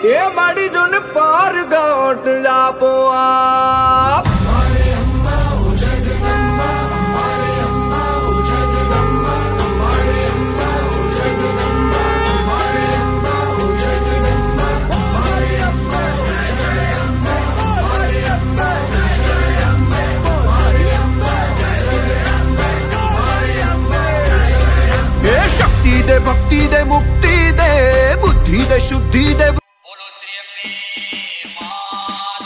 ये बड़ी जुन पार गोट जापो आप शक्ति दे, भक्ति दे, मुक्ति दे, बुद्धि दे, शुद्धि दे। बोलो श्री अम्बे मां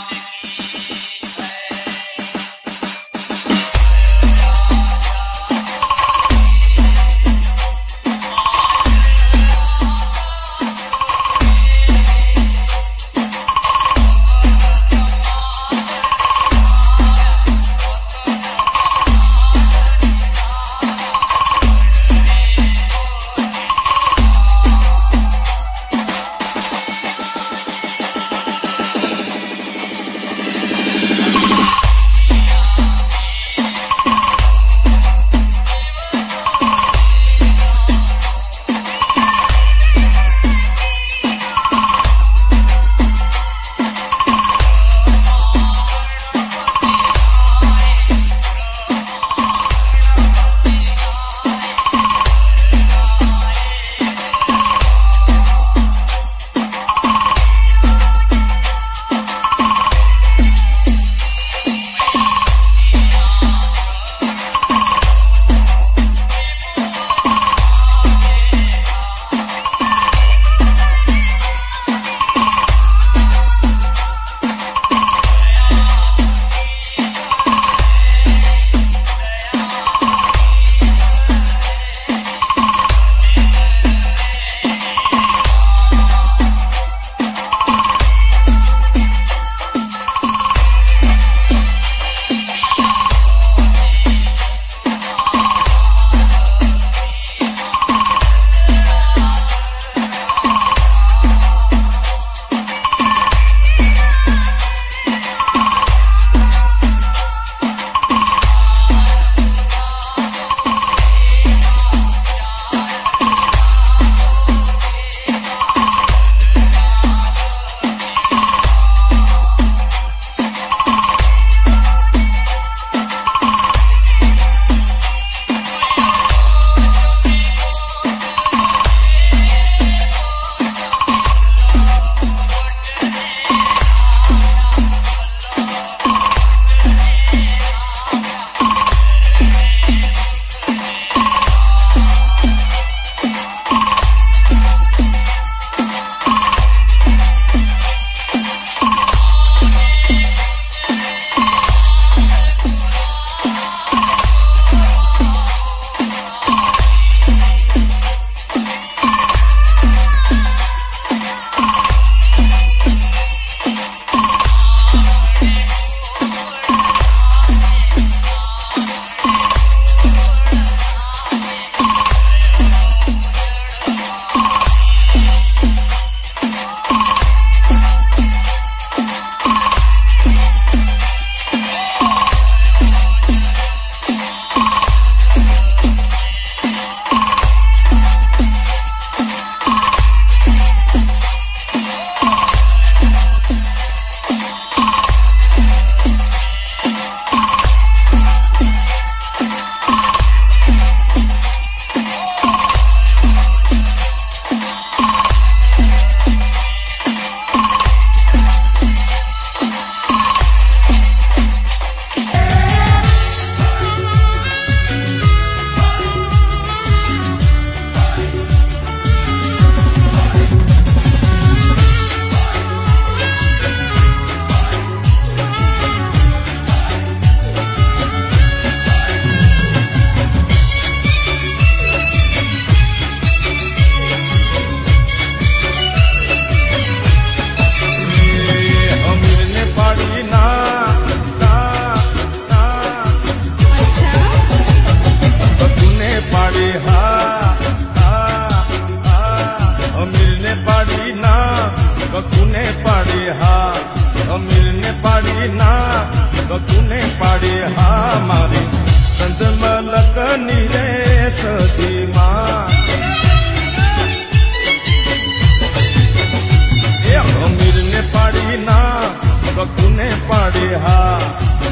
हा,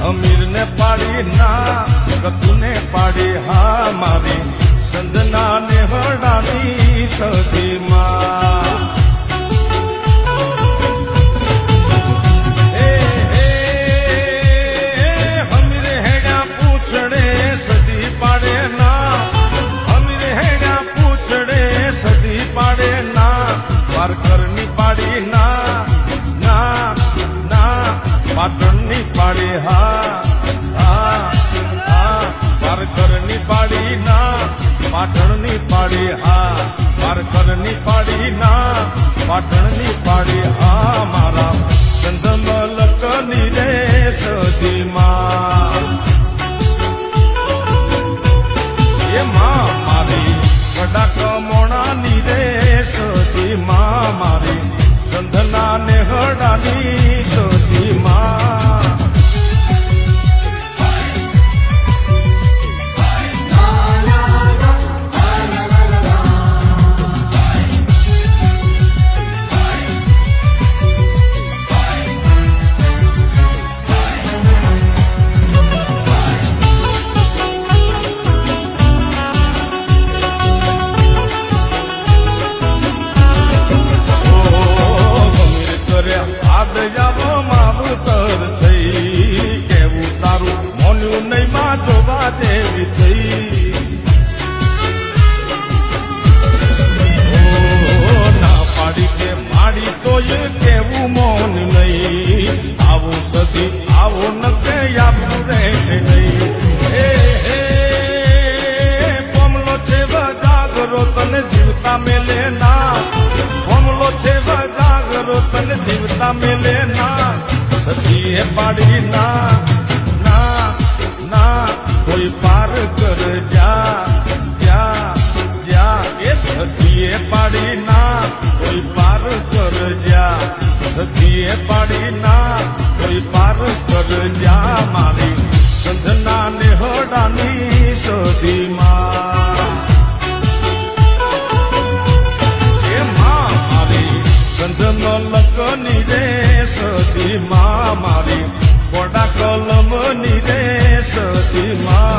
अमीर ने पाड़ी ना, गतू ने पाड़ी हा, मारी संजना ने हड़ानी सदी मां। पार करनी पाड़ी ना ना ना, पाटणनी पाड़ी हा हा हा, पार करनी पाड़ी ना, पाटणनी पाड़ी हा, पार करनी पाड़ी ना, पाटणनी पाड़ी हा, मारा चंदमलकनी रे सदी मां। ये मां मारी कड़ा कमोणा नी रे सदी मां, मारी संधना ने हड़ानी सदी मां। देवी थई ना पाड़ी के माड़ी तो ये केवू मौन नहीं, आवो सदी आवो न के याबू रहे नहीं। पमलो छे जागरो तन जीवता मेले ना, पमलो छे जागरो तन जीवता मेले ना, सदी है पाड़ी ना ना ना, कोई पार कर जा जा जा, ये सखिए पाड़ी ना, कोई पार कर जा, सखिए पाड़ी ना, कोई पार कर जा, मारी संधना ने हड़ानी सदी मां। ये मां मारी संधमलकनी रे सदी मां, मारी कोड़ा कलम नी रे सदी मां।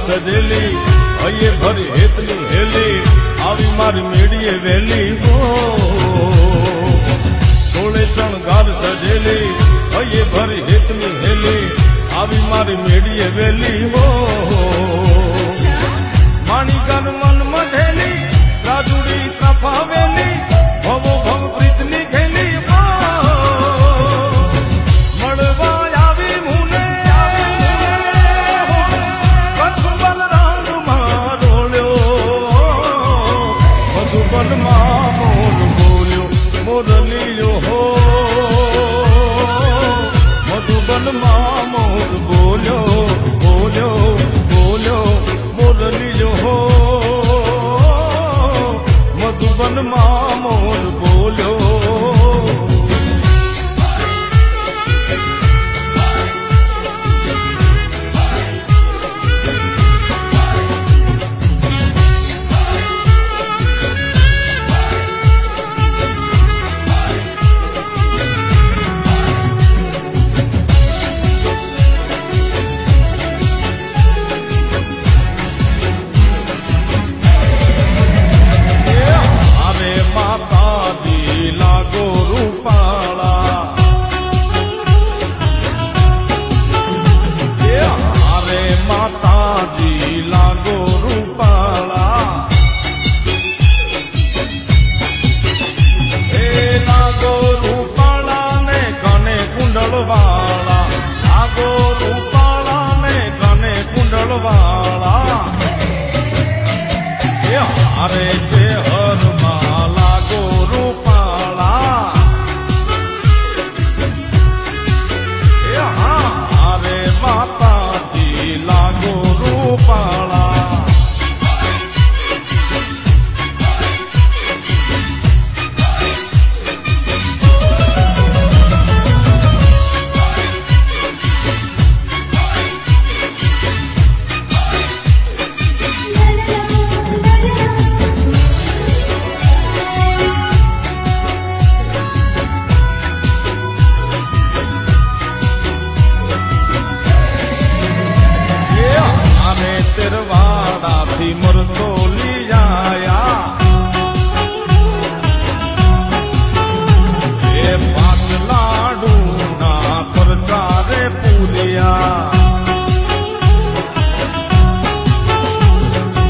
सजेली अये भर हेतनी हेली, आवी मारी मेड़िए वेली हो, सोले शणगार सजेली अये भर हेतनी हेली, आवी मारी मेड़िए वेली हो, माणी गन मन मढ़ेली, राजुड़ी तफा वेली, भवो भव प्रीतनी खेली, मोरलियो हो मधुबन मां मोर बोलो बोलो बोलो, मोरलियो हो मधुबन मां मोर बोलो। વાળા એ હારે છે હરમાં લાગો રૂપાળા એ હારે માતાજી લાગો રૂપાળા तिरवाड़ा थी मुरतोली आया ये पांच लाडू ना प्रचारे पूरिया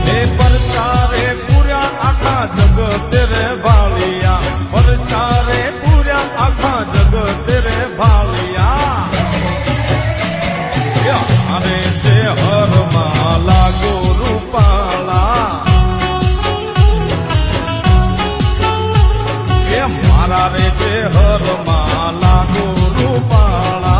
ये प्रचारे पूरा आखा जग तेरे भालिया प्रचारे पूरा आखा जग तेरे भालिया अरे से हर लागो रूपाला ये मारा रे से हर लागो रूपाला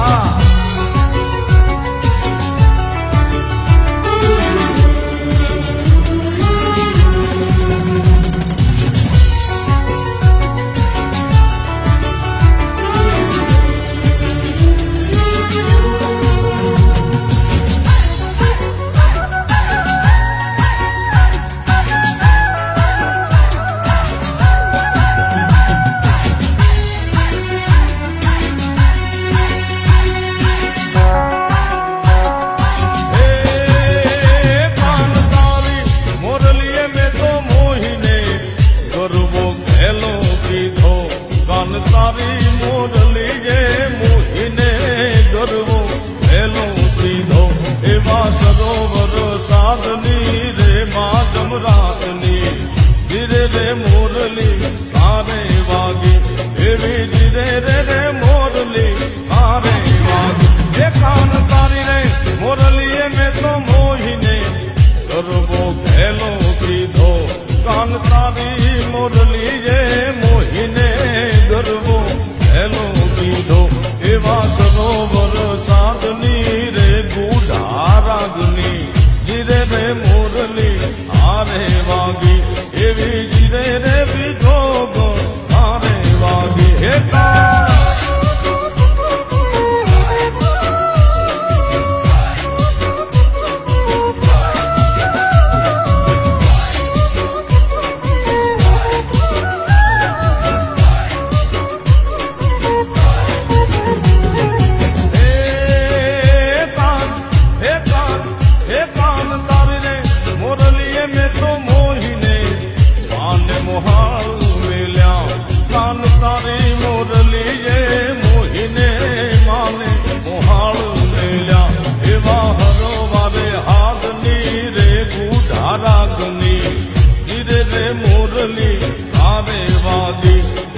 तारी मोरली ये मोहिने गरवो हेलो सीधो एवा सरोवर साधनी रे माँ जमरातनी धीरे रे मोरली तारे वागी एवी धीरे रे मोरली तारे वागी ये कान तारी रे मोरली में तो मोहिने गरवो हेलो सीधो कान तारी मोरली ये मोहिने गरवो हेलो कीधो एवा सरोवर साधनी रे बूढ़ा रागनी जिरे रे मोरली आरे वागी एवी जिरे रे बिजोगो आरे वागी हे रागनी जिरे रे मोरली आरे वागी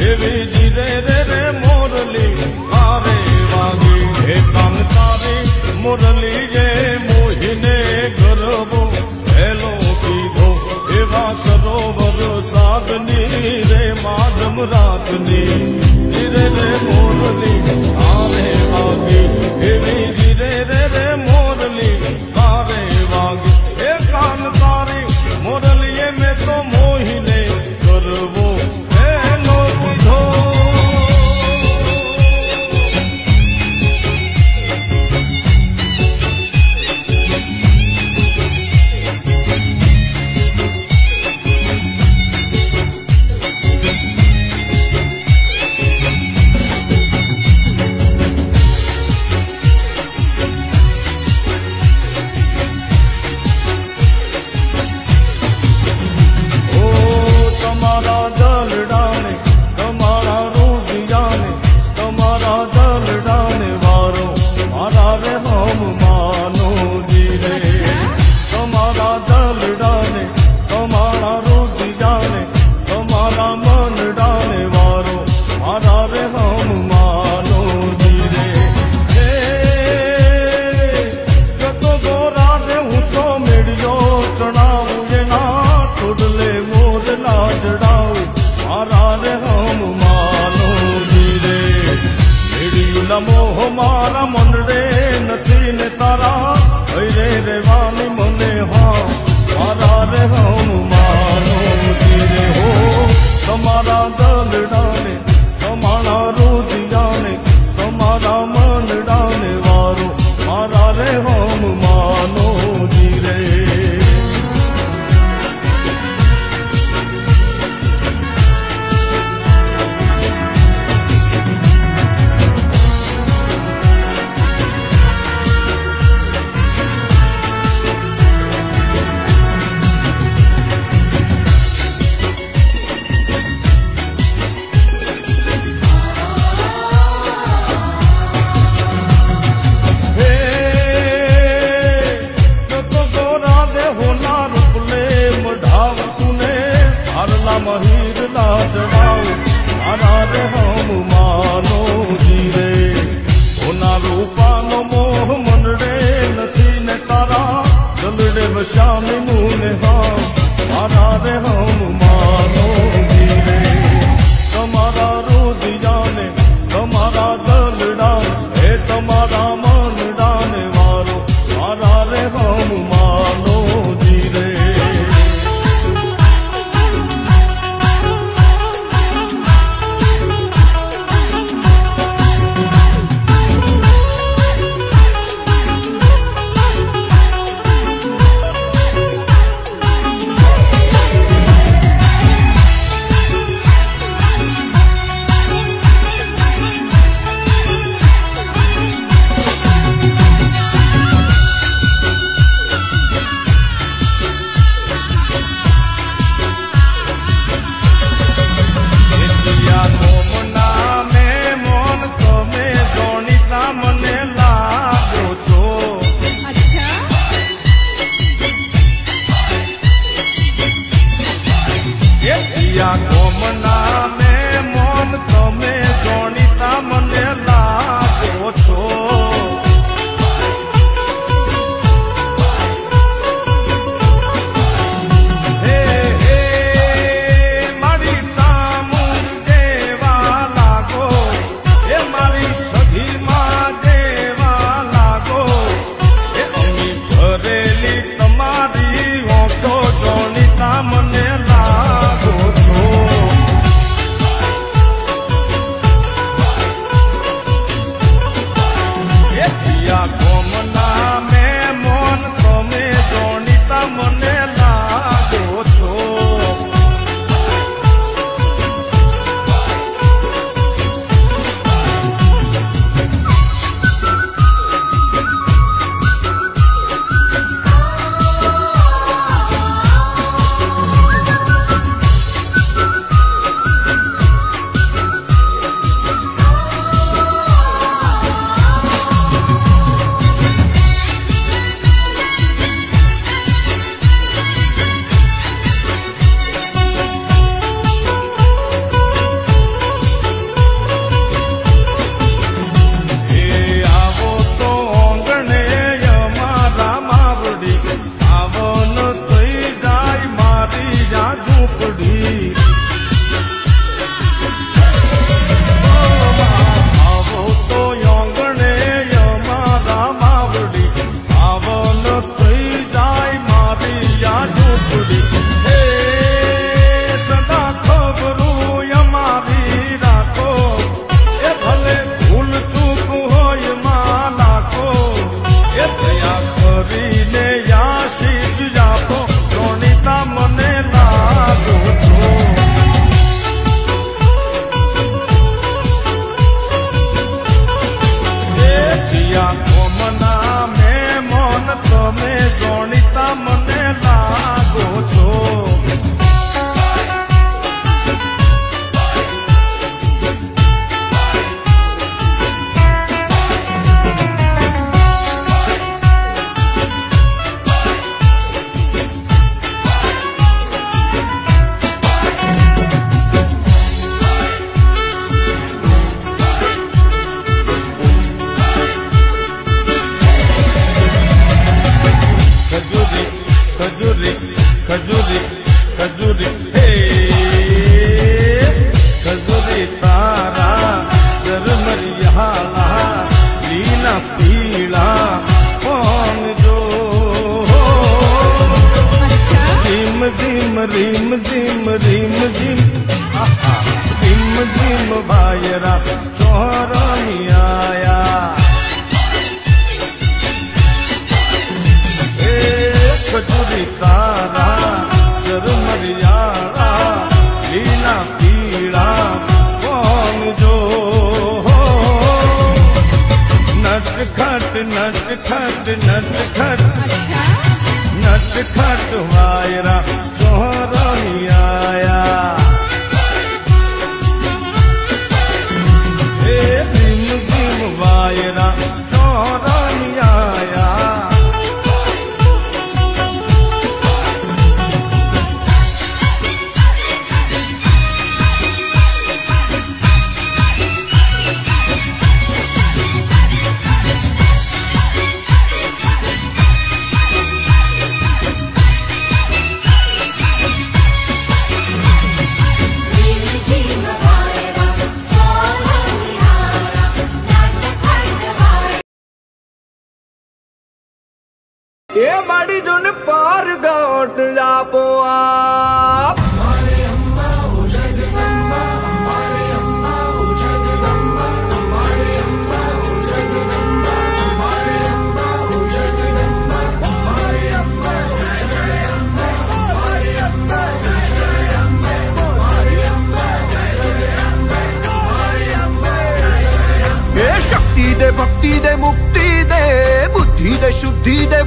एवी जिरे रे मोरली आरे वागी हे कान तारी मोरली ये मोहिने गरबो हेलो कीधो एवा सरोवर साधनी रे माधम रागनी जिरे रे मोरली आरे वागी एवी जिरे रे मोरली आरे वागी हे कान तारी मोरलिए में तो मोहिने करवो हेलो कीधो મોહ મારા મંડળે નથી ને તારા હૈરે રેવાની મને હા મારા રે હમ માનો જીરે હો તમારા દલડાને તમારા રોજિયાને તમારા મંડળાને વારો મારા રે હમ માનો જીરે મહીર ના જણાવ મારા રે હમ માનો જીરે ઓના રૂપાનો મોહ મંડળે નથી ને તારા દલડે વશામી મુને હા મારા રે હમ માનો જીરે તમારા રોજિયાને તમારા દલડા હે તમારા મંડળાને વારો મારા રે હમ માનો જીરે भीम भाईरा चोरनी आया। खजूरी तारा चरमरियारा लीला पीड़ा कौन जो नट खट नट खट नट खट नट खट वायरा चोरनी आया। भीम भीम वायरा चोरनी आया। ये बाड़ी जो ने पार गाट जा पोआ शक्ति दे भक्ति दे मुक्ति दे बुद्धि दे शुद्धि दे